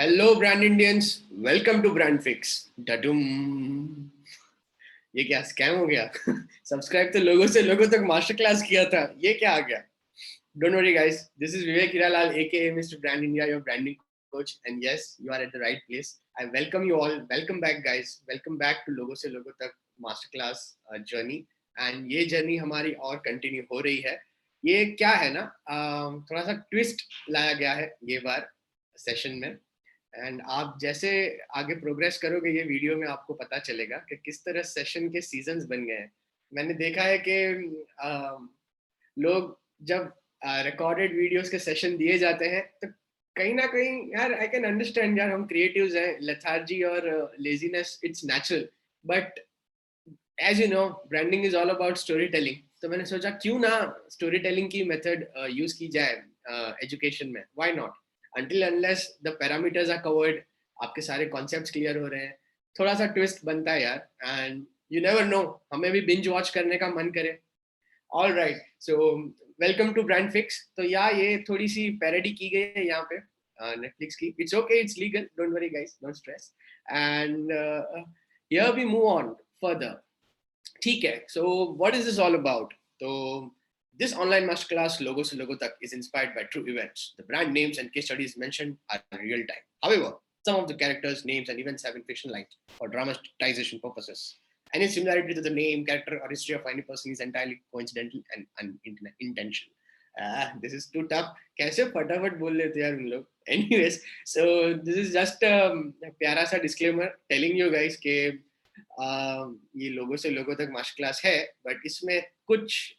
Hello brand Indians, welcome to brand fix. डडुम, ये क्या स्कैम हो गया? सब्सक्राइब तो लोगों से लोगों तक मास्टर क्लास किया था, ये क्या आ गया? Don't worry, guys. This is Vivek Hiralal, aka Mr. Brand India, your branding coach. And yes, you are at the right place. I welcome you all. Welcome back, guys. Welcome back to लोगों से लोगों तक masterclass journey. And ये journey हमारी और continue हो रही है. ये क्या है ना, थोड़ा सा twist लाया गया है ये बार सेशन में. एंड आप जैसे आगे प्रोग्रेस करोगे ये वीडियो में आपको पता चलेगा कि किस तरह सेशन के सीजन्स बन गए हैं. मैंने देखा है कि लोग जब रिकॉर्डेड वीडियोस के सेशन दिए जाते हैं तो कहीं ना कहीं यार आई कैन अंडरस्टैंड यार, हम क्रिएटिव्स हैं, लेथार्जी और laziness it's natural. But as you know, branding is all about story telling. तो मैंने सोचा क्यों ना स्टोरी टेलिंग की मेथड यूज की जाए एजुकेशन में. Why not? until unless the parameters are covered, आपके सारे concepts clear हो रहे हैं, थोड़ा सा twist बनता है यार. and you never know, हमें भी binge watch करने का मन करे. all right, so welcome to brand fix. तो यार ये थोड़ी सी parody की गई है यहाँ पे Netflix की. it's okay, it's legal, don't worry guys, don't stress. and here we move on further. ठीक है, so what is this all about? तो this online masterclass logo se logo tak is inspired by true events. The brand names and case studies mentioned are real time. However, some of the characters, names, and events have been fictionalized for dramatization purposes. Any similarity to the name, character, or history of any person is entirely coincidental and unintentional. This is too tough. कैसे फटाफट बोल लेते यार उन लोग. Anyways, so this is just a प्यारा सा disclaimer telling you guys के ये लोगों से लोगों तक मास्टर क्लास है, बट इसमें कुछ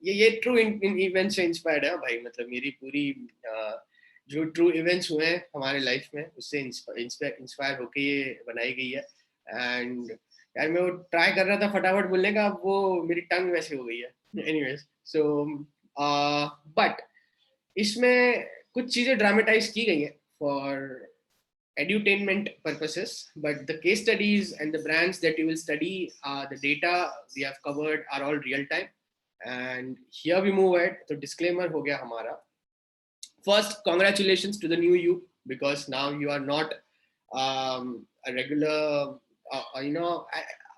ये ट्रू इवेंट से इंस्पायर्ड है भाई. मतलब मेरी पूरी जो ट्रू इवेंट्स हुए हैं हमारे लाइफ में उससे इंस्पायर होके ये बनाई गई है. एंड यार मैं वो ट्राई कर रहा था फटाफट बोलने का, अब वो मेरी टंग वैसे हो गई है. एनीवेज, सो बट इसमें कुछ चीजें ड्रामेटाइज की गई है for edutainment purposes, but the case studies and the brands that you will study, the data we have covered are all real time. And here we move ahead. So disclaimer ho gaya hamara. First, congratulations to the new you, because now you are not a regular you know,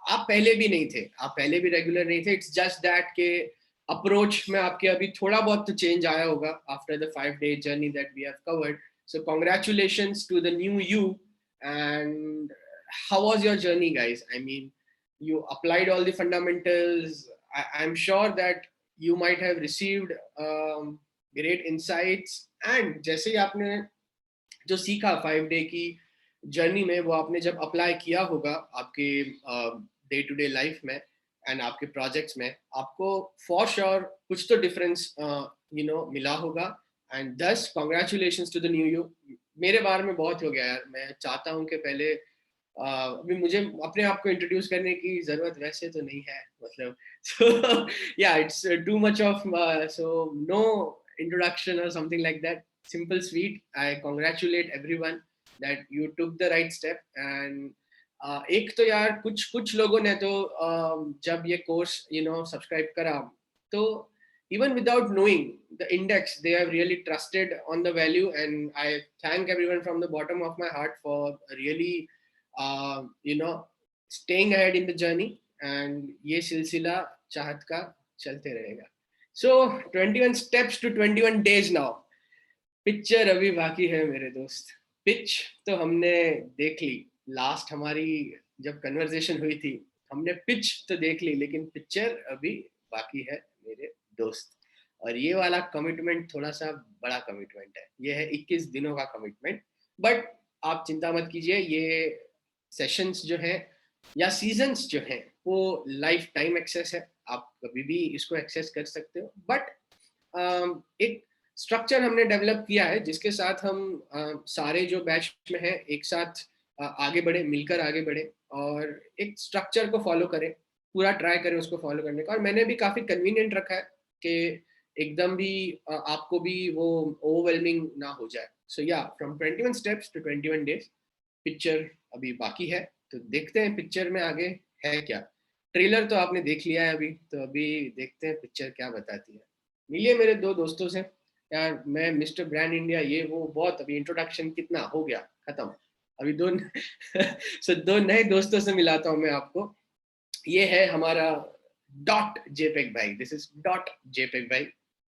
आप पहले भी नहीं थे, आप पहले भी regular नहीं थे. इट्स जस्ट दैट के अप्रोच में आपके अभी थोड़ा बहुत तो चेंज आया होगा after the 5-day journey that we have covered. So congratulations to the new you. And how was your journey, guys? I mean, you applied all the fundamentals. I'm sure that you might have received great insights. And जैसे ही आपने जो सीखा 5-day की journey में, वो आपने जब apply किया होगा आपके डे टू डे लाइफ में एंड आपके प्रोजेक्ट्स में, आपको फॉर श्योर कुछ तो डिफरेंस मिला होगा. And thus, congratulations to the new you. मेरे बारे में बहुत हो गया यार. मैं चाहता हूँ कि पहले अभी मुझे अपने आप को इंट्रोड्यूस करने की जरूरत वैसे तो नहीं है, मतलब. So yeah, it's too much of so no introduction or something like that. Simple, sweet. I congratulate everyone that you took the right step. And एक तो यार कुछ लोगों ने तो जब ये कोर्स सब्सक्राइब करा, तो even without knowing the index, they have really trusted on the value. And I thank everyone from the bottom of my heart for really staying ahead in the journey. And ये सिलसिला चाहत का चलते रहेगा. So 21 steps to 21 days now. Picture अभी बाकी है मेरे दोस्त. पिच तो हमने देख ली. लास्ट हमारी जब कन्वर्सेशन हुई थी हमने पिच तो देख ली, लेकिन पिक्चर अभी बाकी है मेरे दोस्त. और ये वाला कमिटमेंट थोड़ा सा बड़ा कमिटमेंट है. ये है 21 दिनों का कमिटमेंट. बट आप चिंता मत कीजिए, ये सेशंस जो हैं या सीजन्स जो हैं वो लाइफ टाइम एक्सेस है. आप कभी भी इसको एक्सेस कर सकते हो. बट एक स्ट्रक्चर हमने डेवलप किया है जिसके साथ हम सारे जो बैच में हैं एक साथ आगे बढ़े, मिलकर आगे बढ़े और एक स्ट्रक्चर को फॉलो करें, पूरा ट्राई करें उसको फॉलो करने का. और मैंने भी काफ़ी कन्वीनियंट रखा है कि एकदम भी आपको भी वो ओवरवेलमिंग ना हो जाए. सो या from 21 steps to 21 days. Picture अभी बाकी है, तो देखते हैं पिक्चर में आगे है क्या. ट्रेलर तो आपने देख लिया है अभी, तो अभी देखते हैं पिक्चर क्या बताती है. मिलिए मेरे दो दोस्तों से यार. मैं मिस्टर ब्रांड इंडिया ये वो बहुत अभी इंट्रोडक्शन कितना हो गया. खत्म। अभी दो सो दो नए दोस्तों से मिलाता हूँ मैं आपको। ये है हमारा डॉट जेपेग भाई, दिस इज डॉट जेपेग भाई।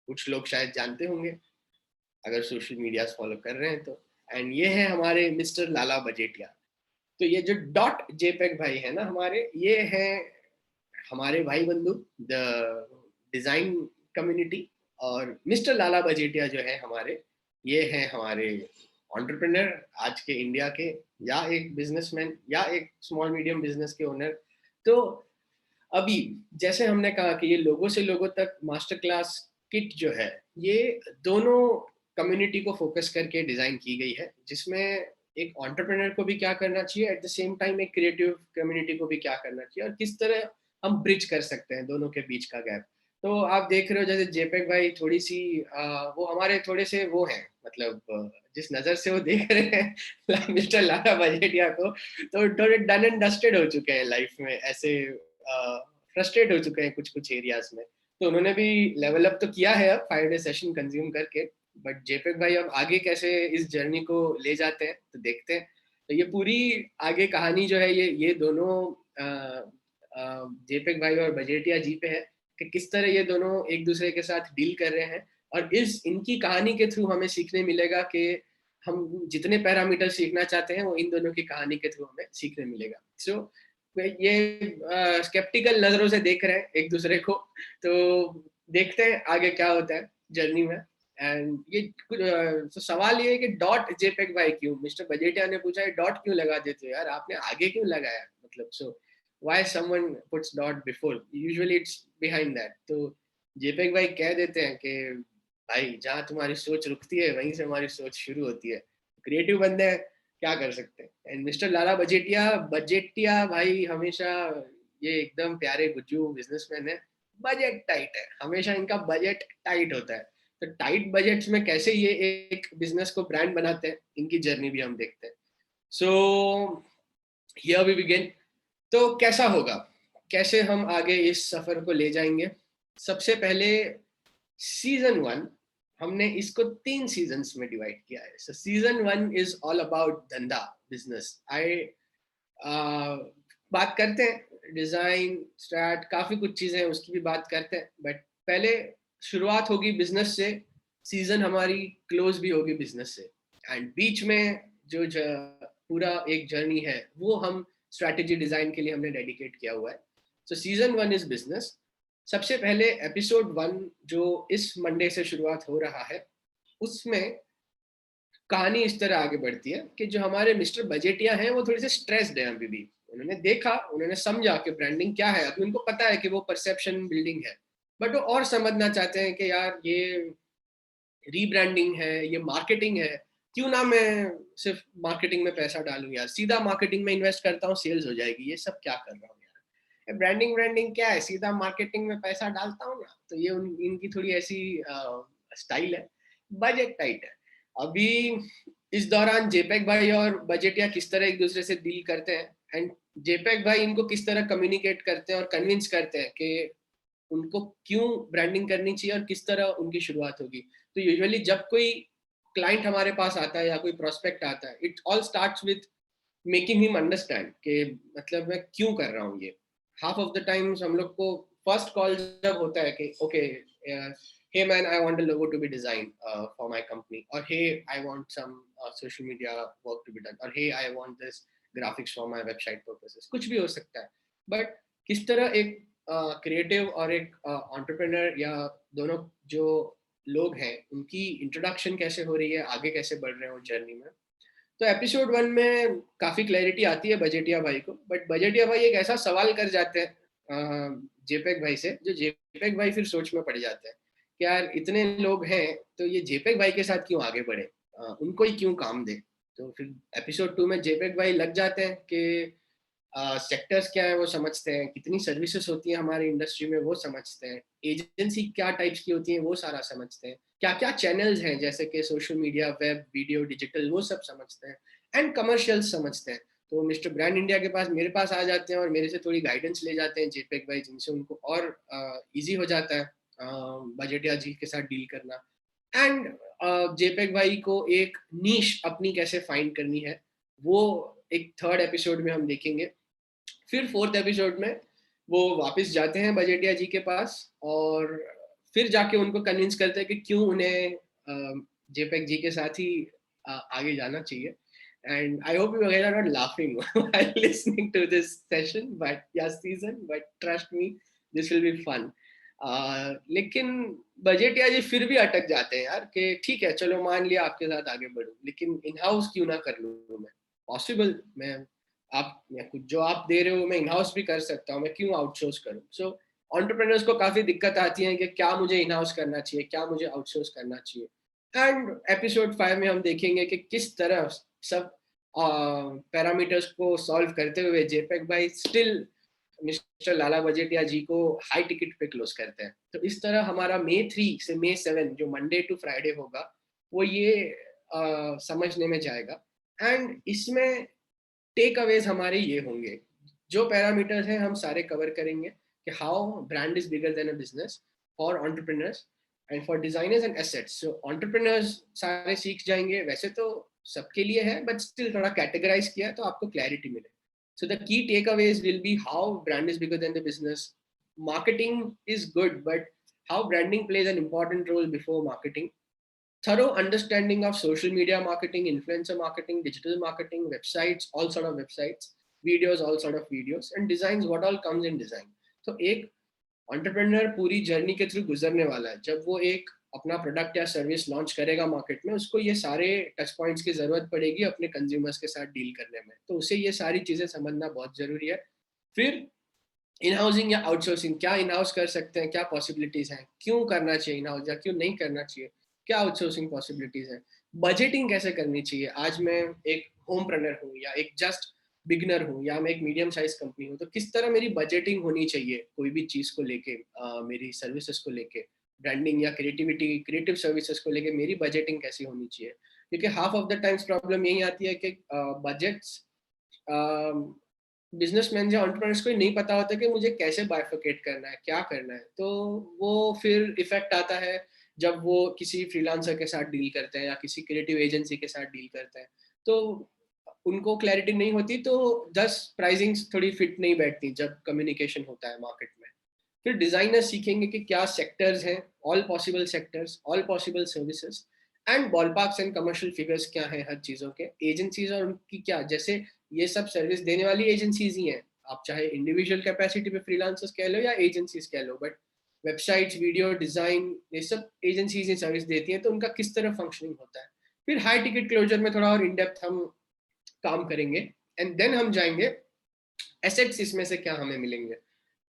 कुछ लोग शायद जानते होंगे अगर सोशल मीडिया फॉलो कर रहे हैं तो। एंड ये है हमारे मिस्टर लाला बजेटिया। तो ये जो डॉट जेपेग भाई है ना हमारे, ये है हमारे भाई बंधु द डिजाइन कम्युनिटी। और मिस्टर लाला बजेटिया जो है हमारे, ये है हमारे एंटरप्रेन्योर आज के इंडिया के, या एक बिजनेसमैन, या एक स्मॉल मीडियम बिजनेस के ओनर। तो अभी जैसे हमने कहा कि ये लोगों से लोगों तक मास्टर क्लास किट जो है, ये दोनों कम्युनिटी को फोकस करके डिजाइन की गई है, जिसमें एक एंटरप्रेन्योर को भी क्या करना चाहिए, एट द सेम टाइम एक क्रिएटिव कम्युनिटी को भी क्या करना चाहिए, और किस तरह हम ब्रिज कर सकते हैं दोनों के बीच का गैप। तो आप देख रहे हो जैसे जेपेक भाई थोड़ी सी वो हमारे थोड़े से वो हैं, मतलब जिस नजर से वो देख रहे हैं मिस्टर लाला बजेटिया को, तो थोड़े डन एंड डस्टेड हो चुके हैं लाइफ में, ऐसे फ्रस्ट्रेट हो चुके हैं कुछ कुछ एरियाज में। तो उन्होंने भी लेवल अप तो किया है अब 5 डे सेशन कंज्यूम करके। बट जेपेक भाई अब आगे कैसे इस जर्नी को ले जाते हैं तो देखते हैं। तो ये पूरी आगे कहानी जो है, ये दोनों जेपेक भाई और बजेटिया जी पे है कि किस तरह ये दोनों एक दूसरे के साथ डील कर रहे हैं। और इस इनकी कहानी के थ्रू हमें सीखने मिलेगा कि हम जितने पैरामीटर सीखना चाहते हैं वो इन दोनों की कहानी के थ्रू हमें सीखने मिलेगा। सो ये स्केप्टिकल नजरों से देख रहे हैं एक दूसरे को, तो देखते हैं आगे क्या होता है जर्नी में। एंड ये तो सवाल ये है कि डॉट जेपेग भाई क्यों, मिस्टर बजेटिया ने पूछा है डॉट क्यों लगा देते हो यार, आपने आगे क्यों लगाया, मतलब so why someone puts dot before, usually it's behind that. तो जेपेग भाई कह देते हैं कि भाई जहाँ तुम्हारी सोच रुकती है वहीं से हमारी सोच शुरू होती है। क्रिएटिव बंदे हैं, क्या कर सकते हैं। एंड मिस्टर लाला बजेटिया, बजेटिया भाई हमेशा ये एकदम प्यारे गुज्जू बिजनेसमैन है। बजट टाइट है, हमेशा इनका बजट टाइट होता है। तो टाइट बजट्स में कैसे ये एक बिजनेस को ब्रांड बनाते हैं, इनकी जर्नी भी हम देखते हैं। So here we begin. तो कैसा होगा, कैसे हम आगे इस सफर को ले जाएंगे। सबसे पहले सीजन 1 हमने इसको 3 सीजन्स में डिवाइड किया है। सो सीजन 1 इज ऑल अबाउट धंधा, बिजनेस। आई बात करते हैं डिजाइन स्टार्ट, काफी कुछ चीजें हैं उसकी भी बात करते हैं, बट पहले शुरुआत होगी बिजनेस से, सीजन हमारी क्लोज भी होगी बिजनेस से। एंड बीच में जो पूरा एक जर्नी है वो हम स्ट्रैटेजी डिजाइन के लिए हमने डेडिकेट किया हुआ है। सो सीजन 1 इज बिजनेस। सबसे पहले एपिसोड 1 जो इस मंडे से शुरुआत हो रहा है, उसमें कहानी इस तरह आगे बढ़ती है कि जो हमारे मिस्टर बजेटिया हैं वो थोड़े से स्ट्रेस्ड हैं अभी भी। उन्होंने देखा, उन्होंने समझा कि ब्रांडिंग क्या है। अभी उनको पता है कि वो परसेप्शन बिल्डिंग है, बट वो और समझना चाहते हैं कि यार ये रीब्रांडिंग है, ये मार्केटिंग है, क्यों ना मैं सिर्फ मार्केटिंग में पैसा डालूं यार, सीधा मार्केटिंग में इन्वेस्ट करता हूँ सेल्स हो जाएगी, ये सब क्या कर रहा हूँ यार, ब्रांडिंग ब्रांडिंग क्या है, सीधा मार्केटिंग में पैसा डालता हूँ ना। तो ये इनकी थोड़ी ऐसी स्टाइल है। बजट टाइट है अभी। इस दौरान जेपेक भाई और बजेटिया किस तरह एक दूसरे से डील करते हैं, एंड जेपेक भाई इनको किस तरह कम्युनिकेट करते हैं और कन्विंस करते हैं कि उनको क्यों ब्रांडिंग करनी चाहिए और किस तरह उनकी शुरुआत होगी। तो यूजुअली जब कोई क्लाइंट हमारे पास आता है या कोई प्रोस्पेक्ट आता है, it all starts with making him understand कि मतलब मैं क्यों कर रहा हूँ ये। हाफ ऑफ द टाइम्स हम लोग को फर्स्ट कॉल जब होता है कि okay hey man, I want a logo to be designed for my company, or hey I want some social media work to be done, or hey I want this graphics for my website purposes, कुछ भी हो सकता है। But किस तरह एक creative और एक एंटरप्रेन्योर या दोनों जो लोग हैं उनकी इंट्रोडक्शन कैसे हो रही है, आगे कैसे बढ़ रहे हैं जर्नी में। तो एपिसोड 1 में काफी क्लैरिटी आती है बजेटिया भाई को, बट बजेटिया भाई एक ऐसा सवाल कर जाते हैं जेपेक भाई से, जो जेपेक भाई फिर सोच में पड़ जाते हैं कि यार इतने लोग हैं तो ये जेपेक भाई के साथ क्यों आगे बढ़े, उनको ही क्यों काम दे। तो फिर एपिसोड 2 में जेपेक भाई लग जाते हैं कि सेक्टर्स क्या है वो समझते हैं, कितनी सर्विसेज होती है हमारी इंडस्ट्री में वो समझते हैं, एजेंसी क्या टाइप्स की होती है वो सारा समझते हैं, क्या क्या चैनल्स हैं जैसे कि social media, web, video, digital, वो सब समझते हैं, एंड कमर्शियल्स समझते हैं। तो मिस्टर ब्रांड इंडिया के पास मेरे पास आ जाते हैं और मेरे से थोड़ी गाइडेंस ले जाते हैं जेपेक भाई, जिनसे उनको और इजी हो जाता है बजेटिया जी के साथ डील करना। एंड जेपेक भाई को एक नीश अपनी कैसे फाइंड करनी है वो एक थर्ड एपिसोड में हम देखेंगे। फिर फोर्थ एपिसोड में वो वापस जाते हैं बजेटिया जी के पास और फिर जाके उनको कन्विंस करते हैं कि क्यों उन्हें जेपेक जी के साथ ही आगे जाना चाहिए। And I hope you guys are not laughing while listening to this session, but yeah, season. But trust me, this will be fun. लेकिन बजेटिया जी फिर भी अटक जाते हैं यार कि ठीक है चलो मान लिया आपके साथ आगे बढ़ूं, लेकिन इन हाउस क्यों ना कर लूं मैं? पॉसिबल, मैं कुछ जो आप दे रहे हो मैं इन हाउस भी कर सकता हूँ, मैं क्यों आउटसोर्स करूँ? सो एंटरप्रेन्योर्स को काफी दिक्कत आती है कि क्या मुझे इन हाउस करना चाहिए, क्या मुझे आउटसोर्स करना चाहिए। एंड एपिसोड 5 में हम देखेंगे कि किस तरह सब पैरामीटर्स को सॉल्व करते हुए जेपेक भाई स्टिल मिस्टर लाला बजेटिया जी को हाई टिकट पे क्लोज करते हैं। तो इस तरह हमारा May 3 से May 7 जो मंडे टू फ्राइडे होगा वो ये समझने में जाएगा। एंड इसमें टेक अवेज हमारे ये होंगे, जो पैरामीटर्स हैं हम सारे कवर करेंगे कि how brand is bigger than a business for entrepreneurs and for designers and assets. So entrepreneurs सारे सीख जाएंगे, वैसे तो सबके लिए है बट स्टिल थोड़ा कैटेगराइज किया है तो आपको क्लैरिटी मिले। So the key takeaways will be how brand is bigger than the business. Marketing is good, but how branding plays an important role before marketing. Thorough understanding of social media marketing, influencer marketing, digital marketing, websites, all sort of websites, videos, all sort of videos, and designs, what all comes in design. So एक entrepreneur पूरी journey के through गुजरने वाला है। जब वो एक अपना प्रोडक्ट या सर्विस लॉन्च करेगा मार्केट में, उसको ये सारे टच पॉइंट्स की जरूरत पड़ेगी अपने कंज्यूमर्स के साथ डील करने में, तो उसे ये सारी चीजें समझना बहुत जरूरी है। फिर इन हाउसिंग या आउटसोर्सिंग, क्या इन हाउस कर सकते हैं, क्या पॉसिबिलिटीज हैं, क्यों करना चाहिए इन हाउस या क्यों नहीं करना चाहिए, क्या आउटसोर्सिंग पॉसिबिलिटीज है, बजटिंग कैसे करनी चाहिए। आज मैं एक होम प्रेन्योर हूँ या एक जस्ट बिगनर हूँ या मैं एक मीडियम साइज कंपनी हूँ, तो किस तरह मेरी बजटिंग होनी चाहिए कोई भी चीज को लेके, मेरी सर्विसेज को लेके, ब्रांडिंग या क्रिएटिविटी क्रिएटिव सर्विसेज को लेके मेरी बजटिंग कैसी होनी चाहिए। क्योंकि half of the times problem यही आती है कि बजट्स बिजनेसमैन या एंटरप्रेन्योर्स को नहीं पता होता कि मुझे कैसे बाइफरकेट करना है, क्या करना है। तो वो फिर इफेक्ट आता है जब वो किसी फ्रीलांसर के साथ डील करते हैं या किसी क्रिएटिव एजेंसी के साथ डील करते हैं, तो उनको क्लैरिटी नहीं होती, तो 10 प्राइसिंग थोड़ी फिट नहीं बैठती जब कम्युनिकेशन होता है मार्केट में। फिर डिजाइनर सीखेंगे कि क्या सेक्टर्स हैं, all possible sectors, all possible services, and ballparks and commercial figures क्या हैं हर चीजों के, एजेंसीज और उनकी क्या, जैसे ये सब सर्विस देने वाली एजेंसीज ही हैं, आप चाहे इंडिविजुअल कैपेसिटी पे फ्रीलांसर्स कह लो या एजेंसीज कह लो, बट वेबसाइट्स, वीडियो डिजाइन, ये सब एजेंसीज ही सर्विस देती हैं, तो उनका किस तरह फंक्शनिंग होता है। फिर हाई टिकट क्लोजर में थोड़ा और इन डेप्थ हम काम करेंगे एंड देन हम जाएंगे एसेट्स, इसमें से क्या हमें मिलेंगे।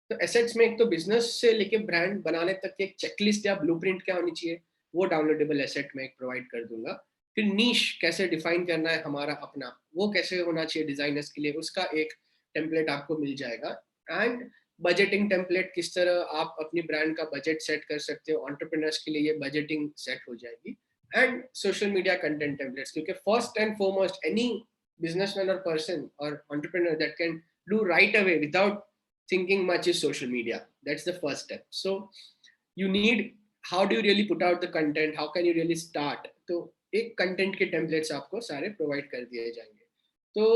तो एसेट्स में एक तो बिजनेस से लेके ब्रांड बनाने तक की एक चेकलिस्ट या ब्लूप्रिंट क्या होनी चाहिए, वो डाउनलोडेबल एसेट में एक प्रोवाइड कर दूंगा। फिर नीश कैसे डिफाइन करना है हमारा अपना, वो कैसे होना चाहिए डिजाइनर्स के लिए, उसका एक टेम्पलेट आपको मिल जाएगा। एंड बजटिंग टेम्पलेट, किस तरह आप अपनी ब्रांड का बजट सेट कर सकते हो, एंटरप्रेन्योर्स के लिए ये बजटिंग सेट हो जाएगी। And social media content templates, क्योंकि first and foremost any businessman or person or entrepreneur that can do right away without thinking much is social media. That's the first step. So you need, how do you really put out the content, how can you really start, तो एक content के templates आपको सारे provide कर दिए जाएंगे। तो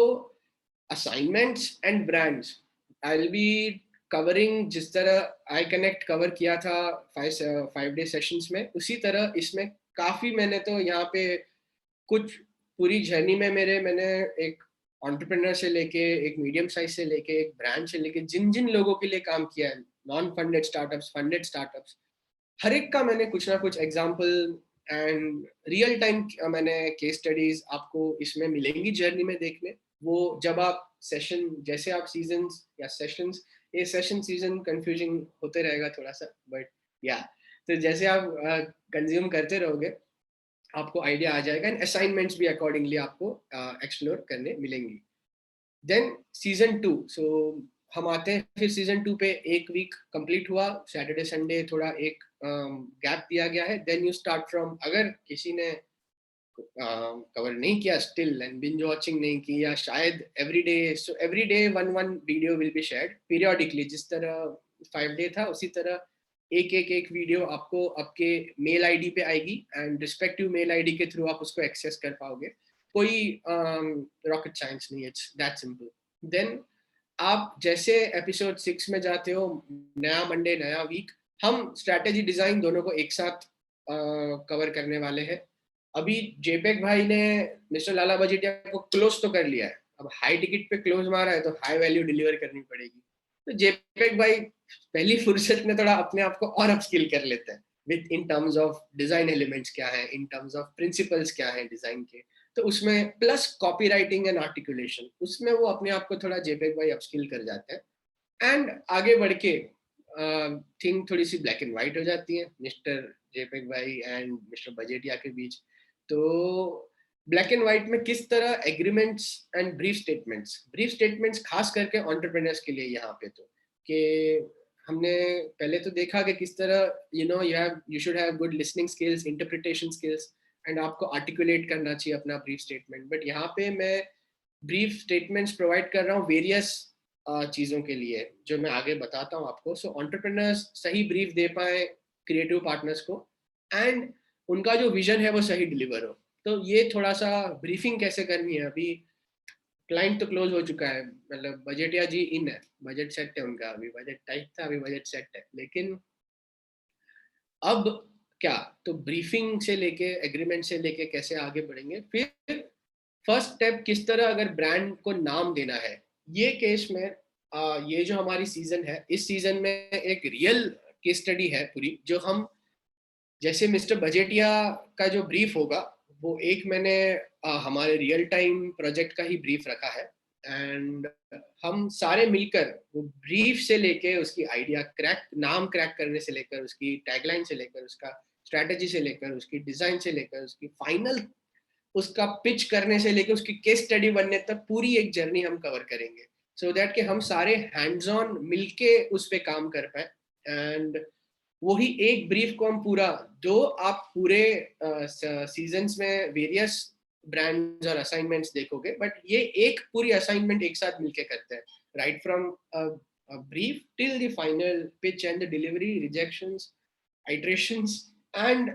assignments and brands, I will be covering, जिस तरह आई कनेक्ट कवर किया था 5 डे सेशंस में, उसी तरह इसमें काफी मैंने तो यहाँ पे कुछ पूरी जर्नी में मैंने एक एंटरप्रेन्योर से लेके, एक मीडियम साइज से लेके, एक ब्रांड से लेके, जिन जिन लोगों के लिए काम किया है, non funded startups, funded startups, हर एक का मैंने कुछ ना कुछ एग्जांपल एंड रियल टाइम मैंने केस स्टडीज आपको इसमें मिलेंगी जर्नी में देखने। वो जब आप सेशन, जैसे आप सीजन्स या सेशंस, ये सेशन सीजन कंफ्यूजिंग होते रहेगा थोड़ा सा, बट या तो जैसे आप कंज्यूम करते रहोगे आपको आइडिया आ जाएगा एंड असाइनमेंट्स भी अकॉर्डिंगली आपको एक्सप्लोर करने मिलेंगी। देन सीजन 2, सो हम आते हैं फिर सीजन 2 पे। एक वीक कंप्लीट हुआ, सैटरडे संडे थोड़ा एक गैप दिया गया है। देन यू स्टार्ट फ्रॉम, अगर किसी ने कवर नहीं किया स्टिल एंड बिंज वॉचिंग नहीं की, या शायद everyday, so everyday one video will be shared periodically, जिस तरह 5 डे था उसी तरह एक वीडियो आपको आपके मेल आईडी पे आएगी एंड रिस्पेक्टिव मेल आईडी के थ्रू आप उसको एक्सेस कर पाओगे। कोई रॉकेट साइंस नहीं है, इट्स दैट सिंपल. देन आप जैसे एपिसोड 6 में जाते हो, नया मंडे नया वीक, हम स्ट्रैटेजी डिजाइन दोनों को एक साथ कवर करने वाले हैं. अभी जेपेक भाई ने मिस्टर लाला बजेटिया को क्लोज तो कर लिया है, अब हाई टिकट पे क्लोज मारा है तो हाई वैल्यू डिलीवर करनी पड़ेगी. तो जेपेक भाई पहली फुर्सत में थोड़ा अपने आप को और अपस्किल कर लेते हैं with in terms of design elements क्या है, इन टर्म्स ऑफ प्रिंसिपल्स क्या है डिजाइन के. तो उसमें plus copy writing and articulation, उसमें वो अपने आप को थोड़ा जेपेक भाई अपस्किल कर जाते हैं. एंड आगे बढ़ के थिंग थोड़ी सी ब्लैक एंड व्हाइट हो जाती है मिस्टर जेपेक भाई एंड मिस्टर बजेटिया के बीच. तो ब्लैक एंड व्हाइट में किस तरह एग्रीमेंट्स एंड ब्रीफ स्टेटमेंट्स खास करके एंटरप्रेन्योर्स के लिए यहाँ पे, तो कि हमने पहले तो देखा कि किस तरह you should have good listening skills, interpretation skills, and आपको आर्टिकुलेट करना चाहिए अपना ब्रीफ स्टेटमेंट. बट यहाँ पे मैं ब्रीफ स्टेटमेंट्स प्रोवाइड कर रहा हूँ वेरियस चीज़ों के लिए जो मैं आगे बताता हूँ आपको. सो एंटरप्रेन्योर्स सही ब्रीफ दे पाए क्रिएटिव पार्टनर्स को, एंड उनका जो विजन है वो सही डिलीवर हो. तो ये थोड़ा सा ब्रीफिंग कैसे करनी है. अभी क्लाइंट तो क्लोज हो चुका है, मतलब बजेटिया जी इन है, बजट सेट है उनका, अभी बजट टाइट था, अभी बजट सेट है. लेकिन अब क्या, तो ब्रीफिंग से लेके एग्रीमेंट से लेके कैसे आगे बढ़ेंगे. फिर फर्स्ट स्टेप किस तरह अगर ब्रांड को नाम देना है. ये केस में ये जो हमारी सीजन है, इस सीजन में एक रियल केस स्टडी है पूरी, जो हम जैसे मिस्टर बजेटिया का जो ब्रीफ होगा वो एक मैंने हमारे रियल टाइम प्रोजेक्ट का ही ब्रीफ रखा है. एंड हम सारे मिलकर वो ब्रीफ से लेके उसकी आइडिया नाम क्रैक करने से लेकर, उसकी टैगलाइन से लेकर, उसका स्ट्रैटेजी से लेकर, उसकी डिजाइन से लेकर, उसकी फाइनल उसका पिच करने से लेकर उसकी केस स्टडी बनने तक पूरी एक जर्नी हम कवर करेंगे. सो दैट कि हम सारे हैंड्स ऑन मिलके उस पर काम कर पाए. एंड वही एक ब्रीफ को हम पूरा, जो आप पूरे सीजन्स में वेरियस ब्रांड्स और असाइनमेंट्स देखोगे, बट ये एक पूरी असाइनमेंट एक साथ मिलके करते हैं, right from brief till the final pitch and the delivery, rejections, iterations, and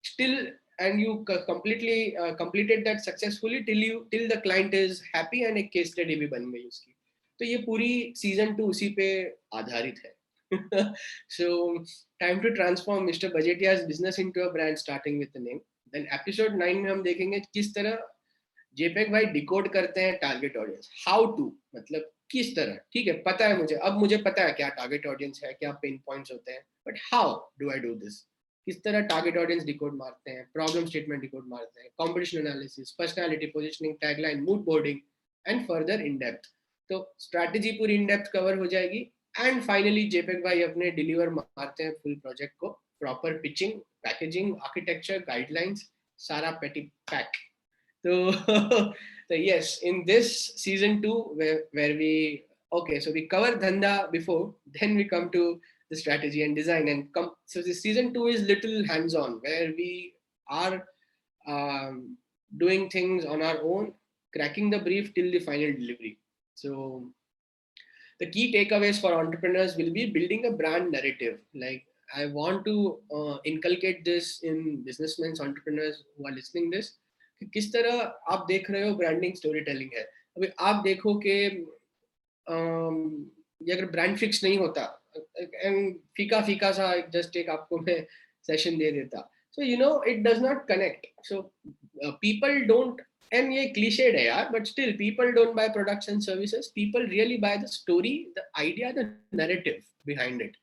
still and you completely completed that successfully till the client is happy and एक case study भी बन गई उसकी. तो ये पूरी सीजन 2 उसी पे आधारित है. So time to transform Mr. Bajetia's business into a brand starting with the name. Then episode 9 में हम देखेंगे किस तरह जेपेक भाई डिकोड करते हैं टारगेट ऑडियंस. हाउ टू, मतलब किस तरह. ठीक है, पता है मुझे, अब मुझे पता है क्या टारगेट ऑडियंस है, क्या पेन पॉइंट्स होते हैं, but how do I do this. किस तरह टारगेट ऑडियंस डिकोड मारते हैं, प्रॉब्लम स्टेटमेंट डिकोड मारते हैं, competition analysis, personality, positioning, tagline, mood boarding, and further in depth. तो स्ट्रैटेजी पूरी इन डेप्थ कवर हो जाएगी. एंड फाइनली जेपेक भाई अपने डिलीवर मारते हैं फुल प्रोजेक्ट को, proper pitching, packaging, architecture, guidelines, सारा पेटी pack. So, so yes, in this season 2, where we, okay, so we cover dhanda before, then we come to the strategy and design, and so the season 2 is little hands-on, where we are doing things on our own, cracking the brief till the final delivery. So the key takeaways for entrepreneurs will be building a brand narrative. Like, I want to inculcate this in businessmen, entrepreneurs who are listening this. किस तरह आप देख रहे हो branding story telling है. अभी आप देखो कि ये अगर ब्रांड फिक्स नहीं होता, फीका फीका सा जस्ट एक आपको मैं सेशन दे देता, so it does not connect. So people don't, and ये क्लीशेड है यार, but still people don't by products and services, people really by the story, the idea, the narrative behind it.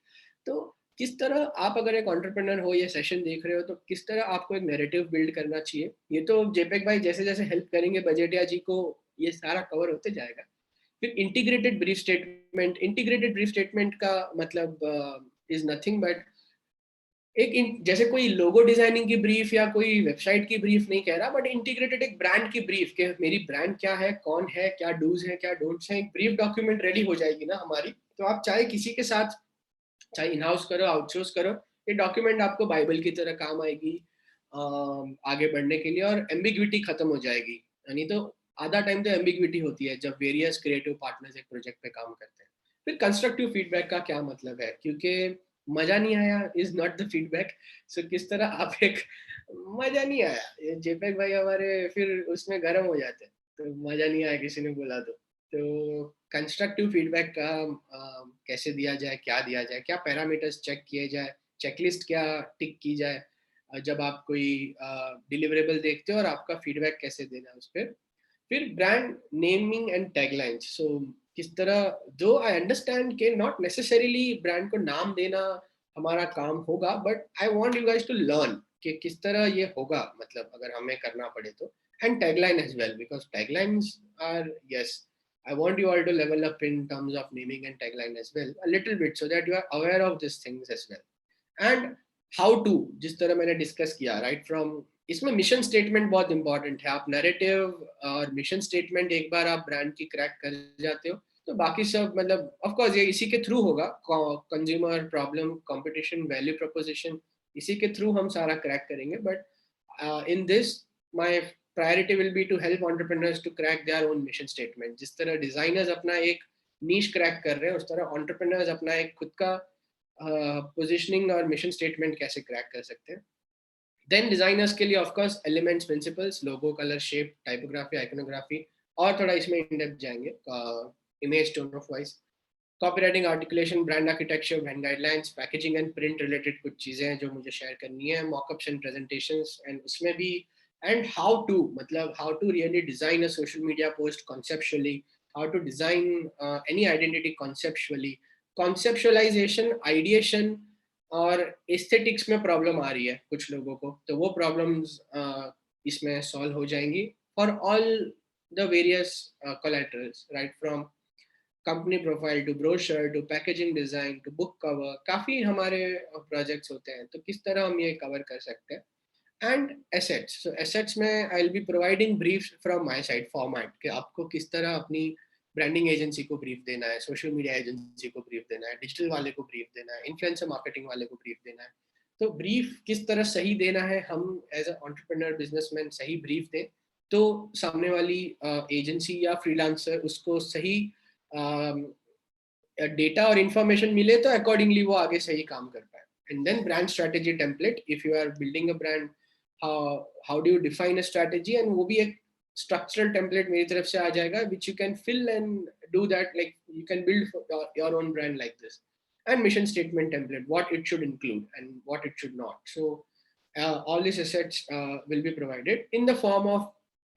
तो किस तरह आप अगर एक एंटरप्रेन्योर हो, ये सेशन देख रहे हो, तो किस तरह आपको एक नैरेटिव बिल्ड करना चाहिए. ये तो जेपेक भाई जैसे जैसे हेल्प करेंगे बजेटिया जी को, ये सारा कवर होते जाएगा. फिर इंटीग्रेटेड ब्रीफ स्टेटमेंट का मतलब इज नथिंग बट एक जैसे कोई लोगो डिजाइनिंग की ब्रीफ या कोई वेबसाइट की ब्रीफ नहीं कह रहा, बट इंटीग्रेटेड एक ब्रांड की ब्रीफ, कि मेरी ब्रांड क्या है, कौन है, क्या डूज है, क्या डोंट्स है, एक ब्रीफ डॉक्यूमेंट रेडी हो जाएगी ना हमारी. तो आप चाहे किसी के साथ, चाहे इन हाउस करो, आउटसोर्स करो, ये डॉक्यूमेंट आपको बाइबल की तरह काम आएगी आगे बढ़ने के लिए, और एम्बिग्विटी खत्म हो जाएगी. यानी तो आधा टाइम तो एम्बिग्विटी होती है जब वेरियस क्रिएटिव पार्टनर्स एक प्रोजेक्ट पे काम करते हैं. फिर कंस्ट्रक्टिव फीडबैक का क्या मतलब है, क्योंकि मजा नहीं आया इज नॉट द फीडबैक. सो किस तरह आप एक मजा नहीं आया, ये जेपेग भाई हमारे फिर उसमें गर्म हो जाते हैं, तो मजा नहीं आया किसी ने बोला तो कंस्ट्रक्टिव फीडबैक का कैसे दिया जाए, क्या दिया जाए, क्या पैरामीटर्स चेक किए जाए, चेकलिस्ट क्या टिक की जाए, जब आप कोई डिलीवरेबल देखते हो, और आपका फीडबैक कैसे देना है उस पर। फिर brand naming and taglines, so किस तरह, दो आई अंडरस्टैंड कि नॉट नेसेसरीली ब्रांड को नाम देना हमारा काम होगा, but I want you guys to learn कि किस तरह ये होगा, मतलब अगर हमें करना पड़े तो। And tagline as well, because taglines are, yes, I want you all to level up in terms of naming and tagline as well, a little bit, so that you are aware of these things as well. And how to, जिस तरह मैंने discuss किया, right from, इसमें mission statement बहुत important है। आप narrative और mission statement एक बार आप ब्रांड की क्रैक कर जाते हो, तो बाकी सब मतलब ऑफ कोर्स ये इसी के थ्रू होगा, consumer problem, competition, value proposition, इसी के थ्रू हम सारा क्रैक करेंगे। But in this my priority will be to help entrepreneurs to crack their own mission statement. जिस तरह डिजाइनर्स अपना एक नीश क्रैक कर रहे हैं, उस तरह एंटरप्रेन्योर्स अपना एक खुद का पोजिशनिंग और मिशन स्टेटमेंट कैसे क्रैक कर सकते हैं। देन डिजाइनर्स के लिए of course elements, principles, logo, colour, shape, typography, iconography, और थोड़ा इसमें इन डेप्थ जाएंगे, image, tone of voice, copywriting, articulation, brand architecture, brand guidelines, packaging and print related कुछ चीजें हैं जो मुझे शेयर करनी है, मॉकअप्स एंड प्रेजेंटेशंस, एंड उसमें भी एंड हाउ टू, मतलब how to really design a social media post conceptually, how to design any identity conceptually, conceptualization, ideation और एस्थेटिक्स में प्रॉब्लम आ रही है कुछ लोगों को, तो वो प्रॉब्लम्स इसमें सॉल्व हो जाएंगी for all the various collaterals, right from company profile to brochure to packaging design to book cover, काफी हमारे प्रोजेक्ट्स होते हैं, तो किस तरह हम ये कवर कर सकते हैं। एंड एसेट्स, सो एसेट्स में आई will be providing brief from my side format, कि आपको किस तरह अपनी ब्रांडिंग एजेंसी को ब्रीफ देना है, सोशल मीडिया एजेंसी को ब्रीफ देना है, डिजिटल वाले को ब्रीफ देना है, इन्फ्लुएंसर मार्केटिंग वाले को ब्रीफ देना है। तो ब्रीफ किस तरह सही देना है, हम एज अ एंटरप्रेन्योर बिजनेसमैन सही ब्रीफ दें, तो सामने वाली एजेंसी या फ्रीलांसर उसको सही डेटा और इंफॉर्मेशन मिले, तो अकॉर्डिंगली वो आगे सही काम कर पाए। And then brand strategy template, if you are building a brand, how do you define a strategy, and वो भी एक स्ट्रक्चरल टेम्पलेट मेरी तरफ से आ जाएगा, which you can fill and do that, like you can build your own brand like this. And mission statement template, what it should include and what it should not. So all these assets will be provided in the form of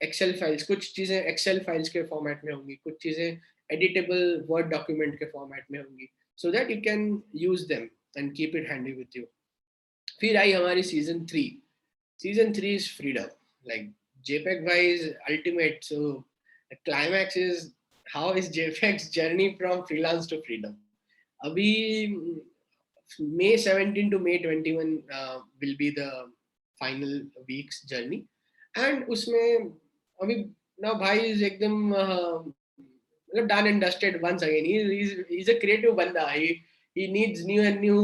Excel files. कुछ चीजें Excel files के format में होंगी, कुछ चीजें editable Word document के format में होंगी, so that you can use them and keep it handy with you. फिर आई हमारी season 3। Season 3 is freedom, like JPEG wise ultimate. So the climax is how is JPEG's journey from freelance to freedom. अभी May 17 to May 21 will be the final week's journey, and उसमें अभी ना भाई is एकदम मतलब done and dusted once again. He's a creative बंदा. He needs new and new,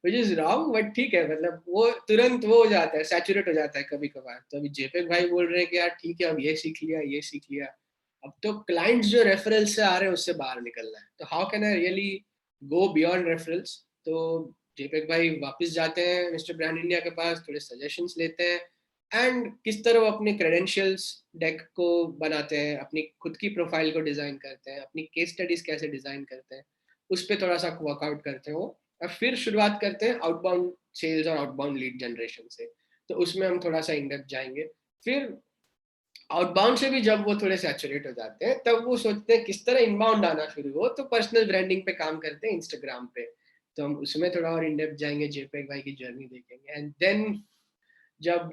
which is wrong, but ठीक है, मतलब वो तुरंत वो हो जाता है, सैचुरेट हो जाता है कभी कभार। तो अभी जेपेक भाई बोल रहे हैं कि यार ठीक है, अब ये सीख लिया, ये सीख लिया, अब तो क्लाइंट्स जो रेफरल्स से आ रहे हैं उससे बाहर निकलना है। तो how can I really go beyond referrals? तो जेपेक भाई वापस जाते हैं मिस्टर ब्रांड इंडिया के पास, थोड़े सजेशंस लेते हैं, एंड किस तरह वो अपने क्रेडेंशियल्स डेक को बनाते हैं, अपनी खुद की प्रोफाइल को डिजाइन करते हैं, अपनी केस स्टडीज कैसे डिजाइन करते हैं, उस पर थोड़ा सा वर्कआउट करते हैं वो, और फिर शुरुआत करते हैं आउटबाउंड सेल्स और आउटबाउंड लीड जनरेशन से। तो उसमें हम थोड़ा सा इन डेप्थ जाएंगे। फिर आउटबाउंड से भी जब वो थोड़े सैचुरेट हो जाते हैं, तब वो सोचते हैं किस तरह इनबाउंड आना शुरू हो, तो पर्सनल ब्रांडिंग पे काम करते हैं इंस्टाग्राम पे। तो हम उसमें थोड़ा और इन डेप्थ जाएंगे, जेपेक भाई की जर्नी देखेंगे। एंड देन जब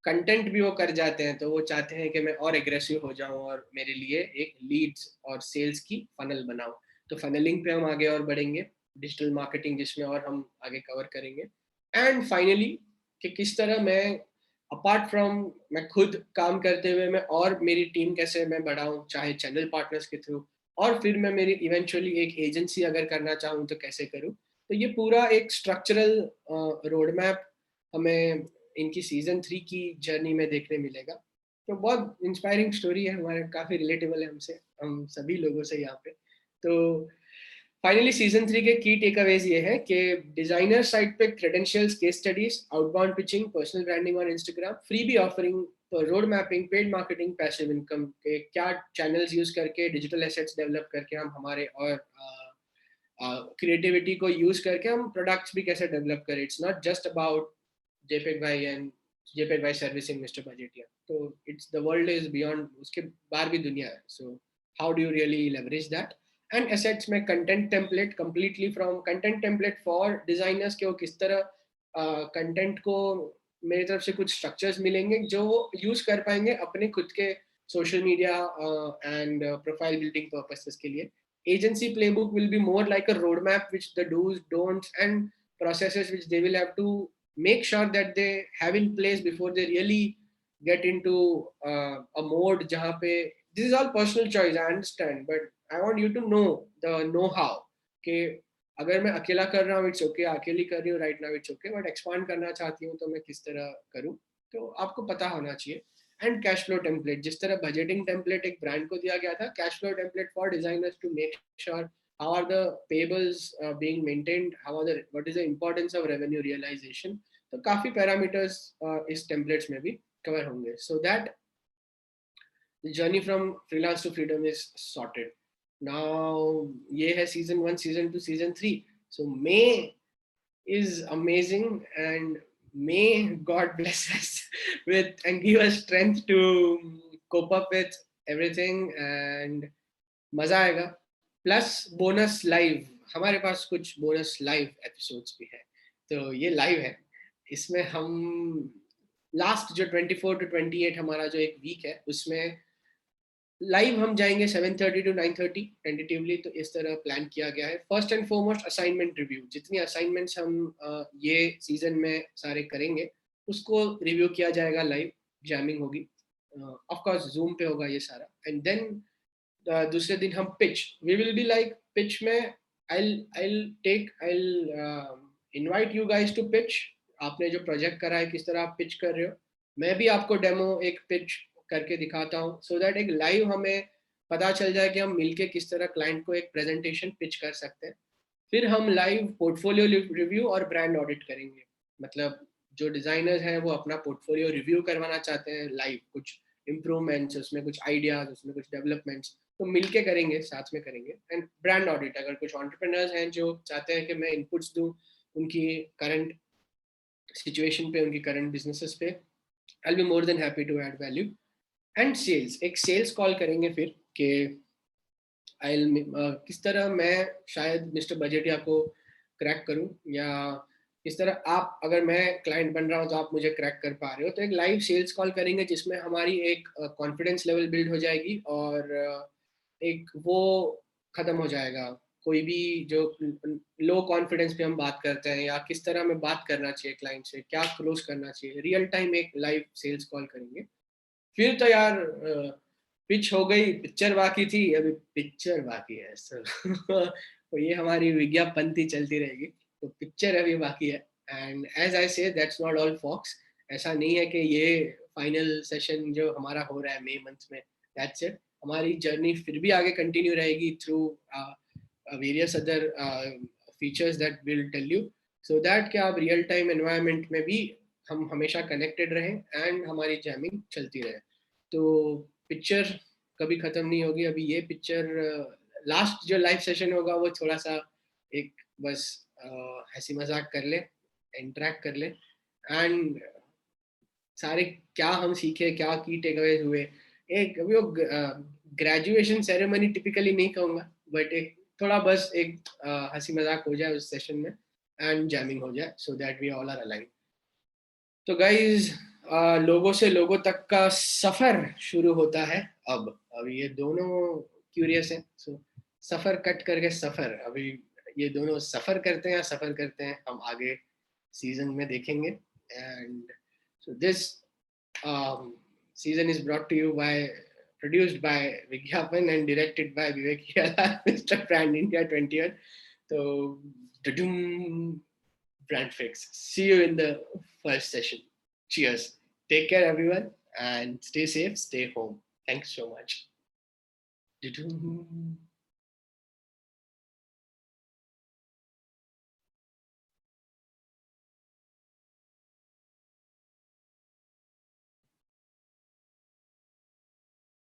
कंटेंट भी वो कर जाते हैं, तो वो चाहते हैं कि मैं और एग्रेसिव हो जाऊं और मेरे लिए एक लीड्स और सेल्स की फनल बनाऊं। तो फनलिंग पे हम आगे और बढ़ेंगे, डिजिटल मार्केटिंग जिसमें और हम आगे कवर करेंगे। एंड फाइनली कि किस तरह मैं अपार्ट फ्रॉम मैं खुद काम करते हुए मैं और मेरी टीम कैसे मैं बढ़ाऊं, चाहे चैनल पार्टनर्स के थ्रू, और फिर मैं मेरी इवेंचुअली एक एजेंसी अगर करना चाहूँ तो कैसे करूँ। तो ये पूरा एक स्ट्रक्चरल रोड मैप हमें इनकी सीजन 3 की जर्नी में देखने मिलेगा। तो बहुत इंस्पायरिंग स्टोरी है हमारे, काफी रिलेटेबल है हमसे, हम सभी लोगों से यहाँ पे। तो फाइनली सीजन 3 के की टेकअवेज ये है कि डिजाइनर साइट पे credentials, case studies, outbound pitching, personal branding on Instagram, freebie offering, road mapping, paid marketing, passive income के क्या चैनल्स यूज करके, डिजिटल एसेट्स डेवलप करके हम हमारे और क्रिएटिविटी को यूज करके हम प्रोडक्ट्स भी कैसे डेवलप करें. It's not just about JPEG भाई एंड JPEG भाई सर्विसिंग मिस्टर बजेटिया. तो it's the world is beyond, उसके बाहर भी दुनिया है. So how do you really leverage that. And assets में content template, completely from content template for designers के वो किस तरह कंटेंट को मेरी तरफ से कुछ स्ट्रक्चर्स मिलेंगे जो यूज कर पाएंगे अपने खुद के social media and profile building purposes के लिए. Agency playbook will be more like a roadmap which the do's, don'ts, and processes which they will have to make sure that they have in place before they really get into a mode jahan pe this is all personal choice, I understand, but I want you to know the know how कि अगर मैं अकेला कर रहा हूँ it's okay, अकेली कर रही हूँ right now it's okay, but expand करना चाहती हूँ तो मैं किस तरह करूँ, तो आपको पता होना चाहिए. एंड कैश फ्लो टेम्पलेट, जिस तरह बजटिंग टेम्पलेट एक ब्रांड को दिया गया था, cash flow template for designers to make sure how are the payables being maintained, how are the what is the importance of revenue realization. तो काफी parameters इस टेम्पलेट्स में भी कवर होंगे, so that the journey from freelance to freedom is sorted. Now ये है season 1, season 2, season 3. So May is amazing, and may God bless us with and give us strength to cope up with everything, and मजा आएगा. Plus bonus live, हमारे पास कुछ bonus live episodes भी है. तो ये लाइव है, इसमें हम लास्ट जो 24 to 28 हमारा जो एक वीक है उसमें लाइव हम जाएंगे 7:30 to 9:30 टेंटेटिवली. तो इस तरह प्लान किया गया है. First and foremost assignment review, जितनी असाइनमेंट्स हम ये सीजन में सारे करेंगे उसको रिव्यू किया जाएगा लाइव. जैमिंग होगी, ऑफ कोर्स जूम पे होगा ये सारा. एंड देन दूसरे दिन हम pitch, we will be like pitch में I'll invite you guys to pitch. आपने जो प्रोजेक्ट करा है किस तरह आप पिच कर रहे हो, मैं भी आपको डेमो एक पिच करके दिखाता हूँ, सो दैट एक लाइव हमें पता चल जाए कि हम मिलके किस तरह क्लाइंट को एक प्रेजेंटेशन पिच कर सकते हैं. फिर हम लाइव पोर्टफोलियो रिव्यू और ब्रांड ऑडिट करेंगे. मतलब जो डिजाइनर्स हैं वो अपना पोर्टफोलियो रिव्यू करवाना चाहते हैं लाइव, कुछ इम्प्रूवमेंट्स उसमें, कुछ आइडियाज उसमें, कुछ डेवलपमेंट्स, तो मिलके करेंगे, साथ में करेंगे. एंड ब्रांड ऑडिट, अगर कुछ एंटरप्रेन्योर्स हैं जो चाहते हैं कि मैं इनपुट्स दूं उनकी करंट सिचुएशन पे, उनकी करंट बिजनेसेस पे, I will be more than happy to add value. And sales, एक सेल्स कॉल करेंगे फिर कि किस तरह मैं शायद मिस्टर बजेटिया को क्रैक करूं, या किस तरह आप, अगर मैं क्लाइंट बन रहा हूं तो आप मुझे क्रैक कर पा रहे हो. तो एक लाइव सेल्स कॉल करेंगे जिसमें हमारी एक कॉन्फिडेंस लेवल बिल्ड हो जाएगी, और एक वो खत्म हो जाएगा कोई भी जो लो कॉन्फिडेंस पे हम बात करते हैं, या किस तरह हमें बात करना चाहिए क्लाइंट से, क्या क्लोज करना चाहिए. रियल टाइम एक लाइव सेल्स कॉल करेंगे. फिर तो यार पिच हो गई, पिक्चर बाकी थी, अभी पिक्चर बाकी है सर. तो ये हमारी विज्ञापनती चलती रहेगी. तो पिक्चर अभी बाकी है. एंड एज आई से दैट्स नॉट ऑल फॉक्स. ऐसा नहीं है कि ये फाइनल सेशन जो हमारा हो रहा है मई मंथ में, दैट्स इट. हमारी जर्नी फिर भी आगे कंटिन्यू रहेगी through various other features that will tell you, so that कि आप रियल टाइम एनवायरनमेंट में भी हम हमेशा कनेक्टेड रहें एंड हमारी जैमिंग चलती रहे. तो पिक्चर कभी खत्म नहीं होगी. अभी ये पिक्चर लास्ट जो लाइव सेशन होगा वो थोड़ा सा एक बस हंसी मजाक कर ले, इंटरेक्ट कर ले, एंड सारे क्या हम सीखे, क्या की टेक अवे हुए. एक अभी वो ग्रेजुएशन सेरेमनी टिपिकली नहीं कहूँगा, बट एक थोड़ा बस एक हंसी मजाक हो जाए उस सेशन में एंड जैमिंग हो जाए, so that we all are align. तो गाइज लोगों से लोगों तक का सफर शुरू होता है अब ये दोनों क्यूरियस हैं. सो सफर कट करके सफर, अभी ये दोनों सफर करते हैं या सफर करते हैं, हम आगे सीजन में देखेंगे. And so this season is brought to you by, produced by Vigyapan and directed by Vivek Yala, Mr. Brand India 21. So brand fix. See you in the first session. Cheers. Take care, everyone, and stay safe, stay home. Thanks so much.